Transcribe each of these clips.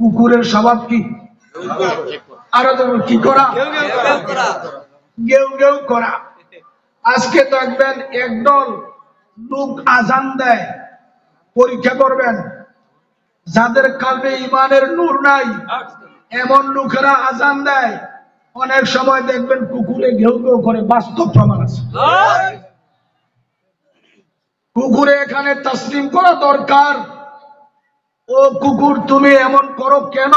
কুকুরের স্বভাব কি? আরো যেমন কি করা? গেউ গেউ করা। আজকে দেখবেন একদল লোক আজান দেয়, পরীক্ষা করবেন যাদের কালবে ইমানের নূর নাই এমন লোকেরা আজান দেয়, অনেক সময় দেখবেন কুকুরে ঘেউ ঘেউ করে, বাস্তব প্রমাণ আছে। কুকুরে এখানে তাসলিম করা দরকার। ও কুকুর তুমি এমন করো কেন?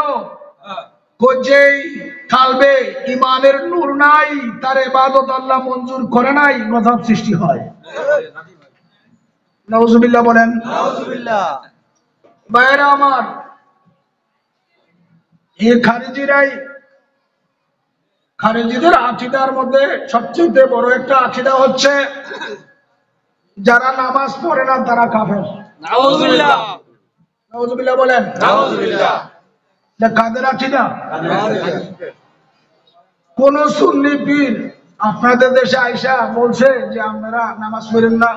যেই কালবে ইমানের নূর নাই তার ইবাদত আল্লাহ মঞ্জুর করে নাই, গজব সৃষ্টি হয়। নাউজুবিল্লাহ বলেন। নাউজুবিল্লাহ। ভাইরা আমার, এই খারিজিদের আকীদার মধ্যে সবচেয়ে বড় একটা আকীদা হচ্ছে যারা নামাজ পড়ে না তারা কাফের। নাউজুবিল্লাহ। নাউজুবিল্লাহ বলেন। নাউজুবিল্লাহ। কাদের আকীদা? কোন সুন্নি পীর আপনাদের দেশে আইসা বলছে যে আপনারা নামাজ পড়েন না?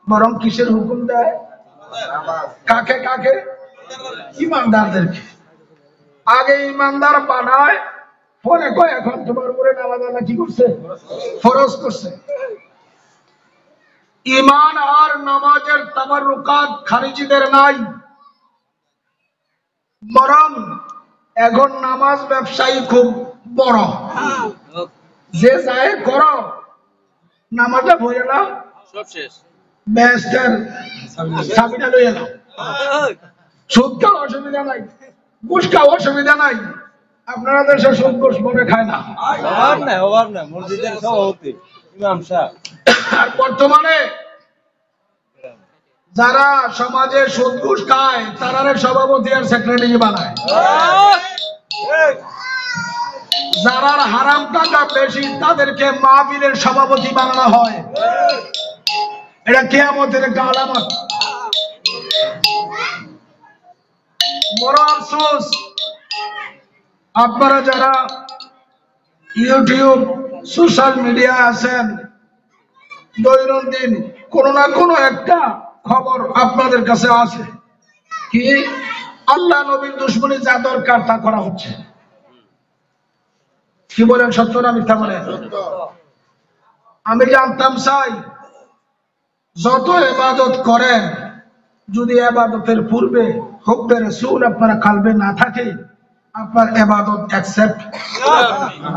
বরং কিসের হুকুম দেয়? কাকে কাকে? ইমানদারদেরকে। আগে ইমানদার বানায়, পরে কয় এখন তোমার উপরে নামাজ আল্লাহ কি করছে? ফরজ করছে। ইমান আর নামাজের তাবাররুকাত খারিজিদের নাই, বরং এখন নামাজ ব্যবসায়ী খুব বড়। যে যায় করো, নামাজটা ভরে না, সব শেষ, বেহেশতের চাবিটা লইয়া নাও। সুদ খাওয়া অসুবিধা নাই, ঘুষ খাওয়া অসুবিধা নাই। আপনারা দেশে সুদ ঘুষ মনে খায় না। মসজিদের সভাপতি ইমাম সাহেব। আর বর্তমানে যারা সমাজে সুদ ঘুষ খায় তারা সভাপতি আর সেক্রেটারি বানায়। যারা হারাম টাকা বেশি তাদেরকে মাহফিলের সভাপতি বানানো হয়। এটা কিয়ামতের একটা আলামত। বড় আফসোস, আপনারা যারা ইউটিউব সোশ্যাল মিডিয়া আছেন, দৈনন্দিন কোন না কোন একটা খবর আপনাদের কাছে আছে কি আল্লাহ নবীর দুশমনী যা দরকার তা করা হচ্ছে। কি বলেন, সত্য না মিথ্যা বলেন? আমি জানতাম চাই যত ইবাদত করেন, যদি ইবাদতের পূর্বে হুব্বে রাসূল আপনারা কালবে না থাকে, আপনার ইবাদত অ্যাকসেপ্ট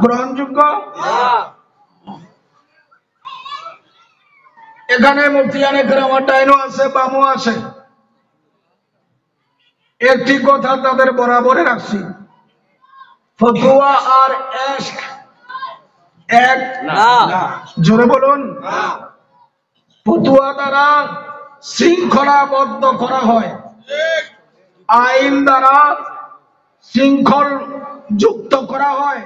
গ্রহণযোগ্য। এখানে মুফতিয়ানে কেরাম ডাইনও আছে, বামও আছে। একটি কথা তাদের বরাবরে রাখছি, ফতোয়া আর ইশক এক না। জোরে বলুন। ফতোয়া দ্বারা শৃঙ্খলাবদ্ধ করা হয়, আইন দ্বারা শৃঙ্খল যুক্ত করা হয়,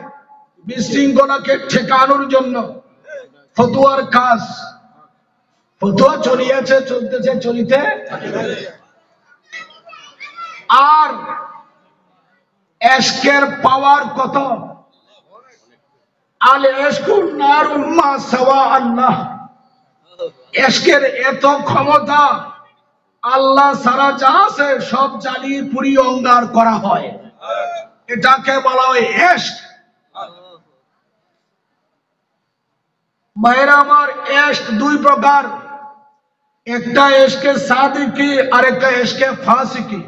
বিশৃঙ্খলাকে ঠেকানোর জন্য ফতোয়ার কাজ। ফতোয়া চলিয়েছে, চলতেছে, চলিতে। আর ইশকের পাওয়ার কত! আল ইশকু নারুন মা সাওয়া আল্লাহ। ইশকের এত ক্ষমতা, আল্লাহ ছাড়া যা আছে সব জ্বালিয়ে পুড়িয়ে অঙ্গার করা হয়। এটাকে বলা হয় ইশক। ভাইরা আমার, ইশক দুই প্রকার, একটা ইশকে সাদিকি আর একটা ইশকে ফাসিকি।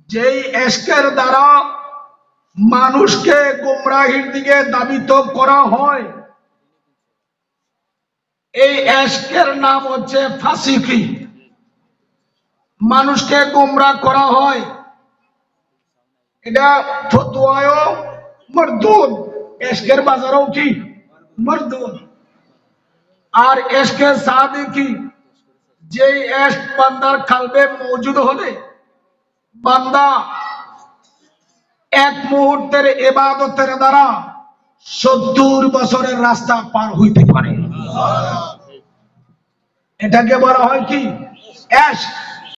যেই ইশকের দ্বারা মানুষকে গুমরাহির দিকে ধাবিত করা হয়, এই ইশকের নাম হচ্ছে ফাসিকি। মানুষকে গুমরাহ করা হয়, এটা ফতোয়ায়ও মরদুদ, ইশকের বাজারেও কি মরদুদ। আর ইশকে সাদিকি, যে ইশক বান্দার কালবে মওজুদ হলে বান্দা এক মুহূর্তের ইবাদতের দ্বারা 70 বছরের রাস্তা পার হইতে পারে। এটাকে বলা হয় কি ইশক।